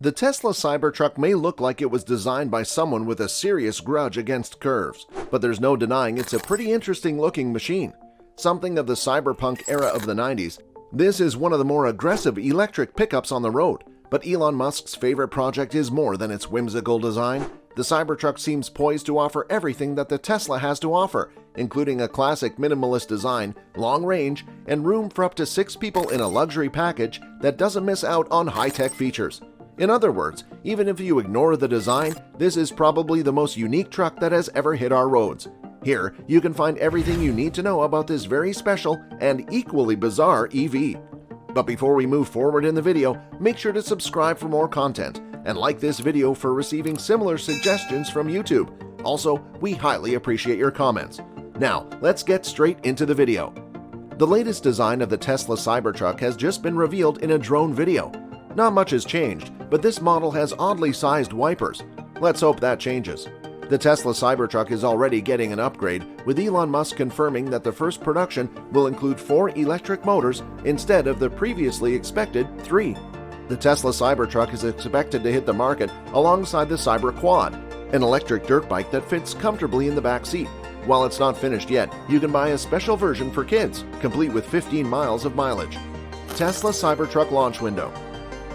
The Tesla Cybertruck may look like it was designed by someone with a serious grudge against curves, but there's no denying it's a pretty interesting looking machine. Something of the cyberpunk era of the 90s, this is one of the more aggressive electric pickups on the road, but Elon Musk's favorite project is more than its whimsical design. The Cybertruck seems poised to offer everything that the Tesla has to offer, including a classic minimalist design, long range, and room for up to 6 people in a luxury package that doesn't miss out on high-tech features. In other words, even if you ignore the design, this is probably the most unique truck that has ever hit our roads. Here, you can find everything you need to know about this very special and equally bizarre EV. But before we move forward in the video, make sure to subscribe for more content and like this video for receiving similar suggestions from YouTube. Also, we highly appreciate your comments. Now, let's get straight into the video. The latest design of the Tesla Cybertruck has just been revealed in a drone video. Not much has changed, but this model has oddly sized wipers. Let's hope that changes. The Tesla Cybertruck is already getting an upgrade, with Elon Musk confirming that the first production will include 4 electric motors instead of the previously expected 3. The Tesla Cybertruck is expected to hit the market alongside the Cyber Quad, an electric dirt bike that fits comfortably in the back seat. While it's not finished yet, you can buy a special version for kids, complete with 15 miles of mileage. Tesla Cybertruck launch window.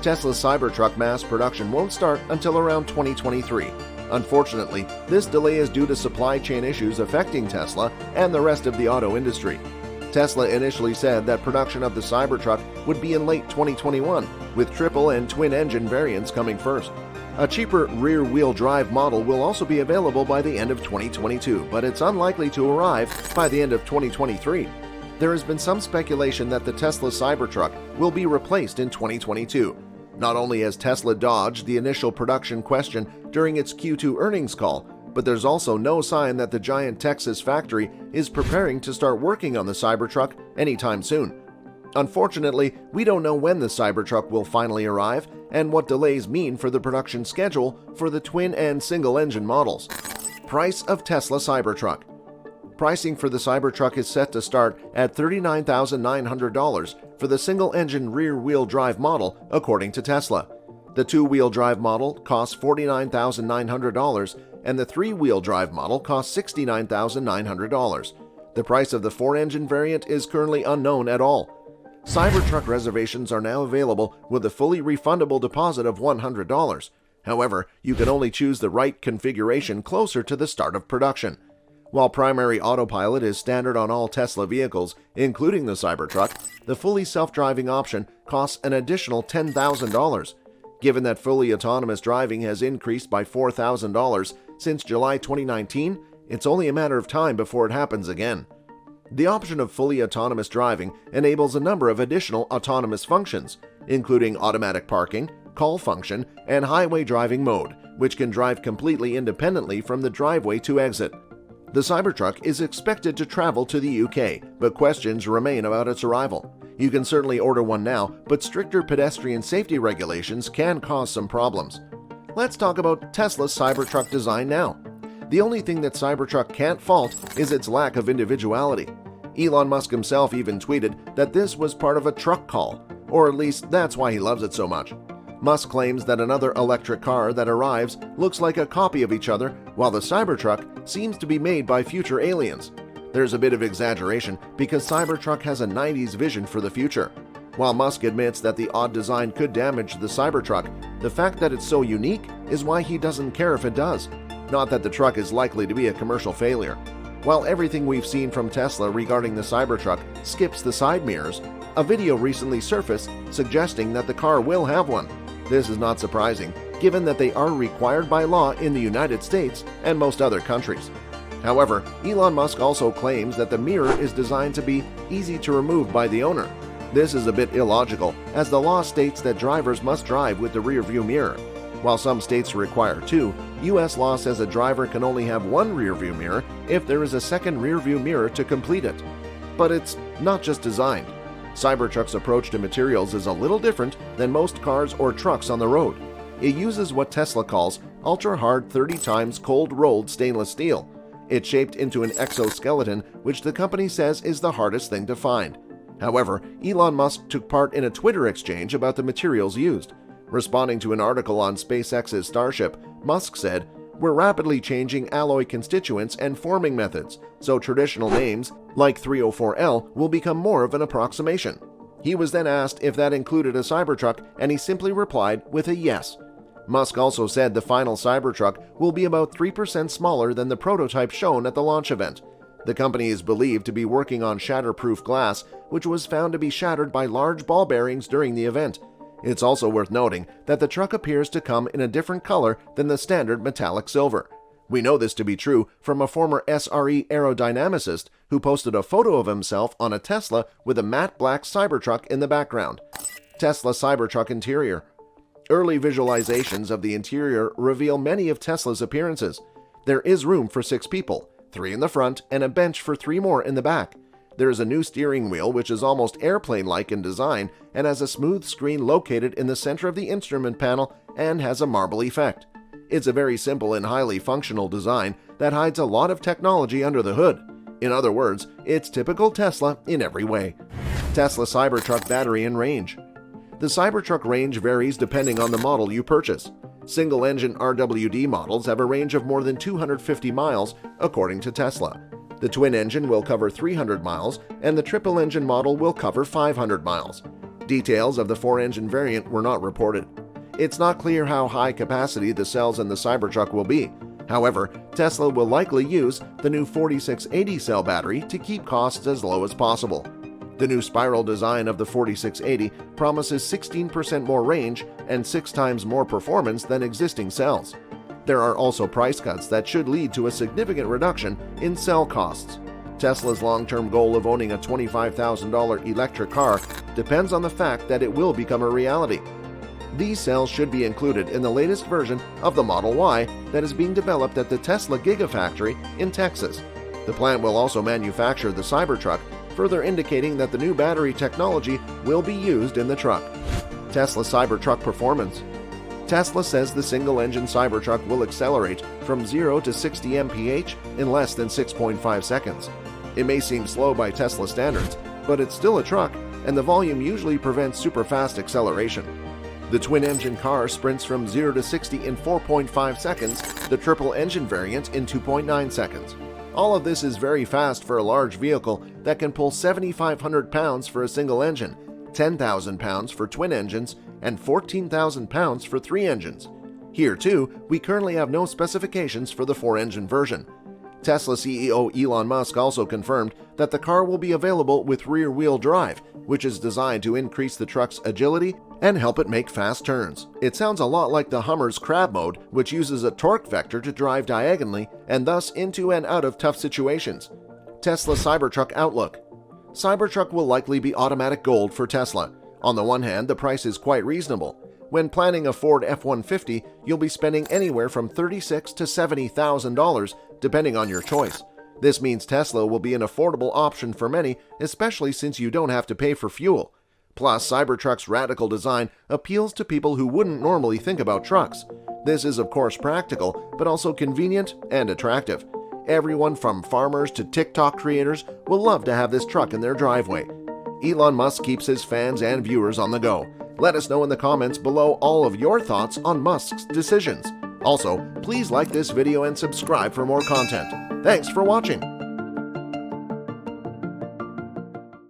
Tesla's Cybertruck mass production won't start until around 2023. Unfortunately, this delay is due to supply chain issues affecting Tesla and the rest of the auto industry. Tesla initially said that production of the Cybertruck would be in late 2021, with triple and twin-engine variants coming first. A cheaper rear-wheel drive model will also be available by the end of 2022, but it's unlikely to arrive by the end of 2023. There has been some speculation that the Tesla Cybertruck will be replaced in 2022. Not only has Tesla dodged the initial production question during its Q2 earnings call, but there's also no sign that the giant Texas factory is preparing to start working on the Cybertruck anytime soon. Unfortunately, we don't know when the Cybertruck will finally arrive and what delays mean for the production schedule for the twin and single-engine models. Price of Tesla Cybertruck. Pricing for the Cybertruck is set to start at $39,900 for the single-engine rear-wheel drive model, according to Tesla. The two-wheel drive model costs $49,900 and the three-wheel drive model costs $69,900. The price of the four-engine variant is currently unknown at all. Cybertruck reservations are now available with a fully refundable deposit of $100. However, you can only choose the right configuration closer to the start of production. While primary autopilot is standard on all Tesla vehicles, including the Cybertruck, the fully self-driving option costs an additional $10,000. Given that fully autonomous driving has increased by $4,000 since July 2019, it's only a matter of time before it happens again. The option of fully autonomous driving enables a number of additional autonomous functions, including automatic parking, call function, and highway driving mode, which can drive completely independently from the driveway to exit. The Cybertruck is expected to travel to the UK, but questions remain about its arrival. You can certainly order one now, but stricter pedestrian safety regulations can cause some problems. Let's talk about Tesla's Cybertruck design now. The only thing that Cybertruck can't fault is its lack of individuality. Elon Musk himself even tweeted that this was part of a truck call, or at least that's why he loves it so much. Musk claims that another electric car that arrives looks like a copy of each other, while the Cybertruck seems to be made by future aliens. There's a bit of exaggeration because Cybertruck has a 90s vision for the future. While Musk admits that the odd design could damage the Cybertruck, the fact that it's so unique is why he doesn't care if it does. Not that the truck is likely to be a commercial failure. While everything we've seen from Tesla regarding the Cybertruck skips the side mirrors, a video recently surfaced suggesting that the car will have one. This is not surprising, given that they are required by law in the United States and most other countries. However, Elon Musk also claims that the mirror is designed to be easy to remove by the owner. This is a bit illogical, as the law states that drivers must drive with the rear-view mirror. While some states require 2, U.S. law says a driver can only have one rear-view mirror if there is a second rear-view mirror to complete it. But it's not just designed. Cybertruck's approach to materials is a little different than most cars or trucks on the road. It uses what Tesla calls ultra-hard 30 times cold-rolled stainless steel. It's shaped into an exoskeleton, which the company says is the hardest thing to find. However, Elon Musk took part in a Twitter exchange about the materials used. Responding to an article on SpaceX's Starship, Musk said, "We're rapidly changing alloy constituents and forming methods, so traditional names like 304L will become more of an approximation." He was then asked if that included a Cybertruck, and he simply replied with a yes. Musk also said the final Cybertruck will be about 3% smaller than the prototype shown at the launch event. The company is believed to be working on shatterproof glass, which was found to be shattered by large ball bearings during the event. It's also worth noting that the truck appears to come in a different color than the standard metallic silver. We know this to be true from a former SRE aerodynamicist who posted a photo of himself on a Tesla with a matte black Cybertruck in the background. Tesla Cybertruck interior. Early visualizations of the interior reveal many of Tesla's appearances. There is room for 6 people, 3 in the front and a bench for 3 more in the back. There is a new steering wheel which is almost airplane-like in design and has a smooth screen located in the center of the instrument panel and has a marble effect. It's a very simple and highly functional design that hides a lot of technology under the hood. In other words, it's typical Tesla in every way. Tesla Cybertruck battery and range. The Cybertruck range varies depending on the model you purchase. Single-engine RWD models have a range of more than 250 miles, according to Tesla. The twin engine will cover 300 miles, and the triple engine model will cover 500 miles. Details of the 4-engine variant were not reported. It's not clear how high capacity the cells in the Cybertruck will be. However, Tesla will likely use the new 4680 cell battery to keep costs as low as possible. The new spiral design of the 4680 promises 16% more range and 6 times more performance than existing cells. There are also price cuts that should lead to a significant reduction in cell costs. Tesla's long-term goal of owning a $25,000 electric car depends on the fact that it will become a reality. These cells should be included in the latest version of the Model Y that is being developed at the Tesla Gigafactory in Texas. The plant will also manufacture the Cybertruck, further indicating that the new battery technology will be used in the truck. Tesla Cybertruck performance. Tesla says the single-engine Cybertruck will accelerate from 0 to 60 mph in less than 6.5 seconds. It may seem slow by Tesla standards, but it's still a truck, and the volume usually prevents super-fast acceleration. The twin-engine car sprints from 0 to 60 in 4.5 seconds, the triple-engine variant in 2.9 seconds. All of this is very fast for a large vehicle that can pull 7,500 pounds for a single engine, 10,000 pounds for twin engines, and 14,000 pounds for 3 engines. Here, too, we currently have no specifications for the 4-engine version. Tesla CEO Elon Musk also confirmed that the car will be available with rear-wheel drive, which is designed to increase the truck's agility and help it make fast turns. It sounds a lot like the Hummer's crab mode, which uses a torque vector to drive diagonally and thus into and out of tough situations. Tesla Cybertruck outlook. Cybertruck will likely be automatic gold for Tesla. On the one hand, the price is quite reasonable. When planning a Ford F-150, you'll be spending anywhere from $36,000 to $70,000, depending on your choice. This means Tesla will be an affordable option for many, especially since you don't have to pay for fuel. Plus, Cybertruck's radical design appeals to people who wouldn't normally think about trucks. This is of course practical, but also convenient and attractive. Everyone from farmers to TikTok creators will love to have this truck in their driveway. Elon Musk keeps his fans and viewers on the go. Let us know in the comments below all of your thoughts on Musk's decisions. Also, please like this video and subscribe for more content. Thanks for watching.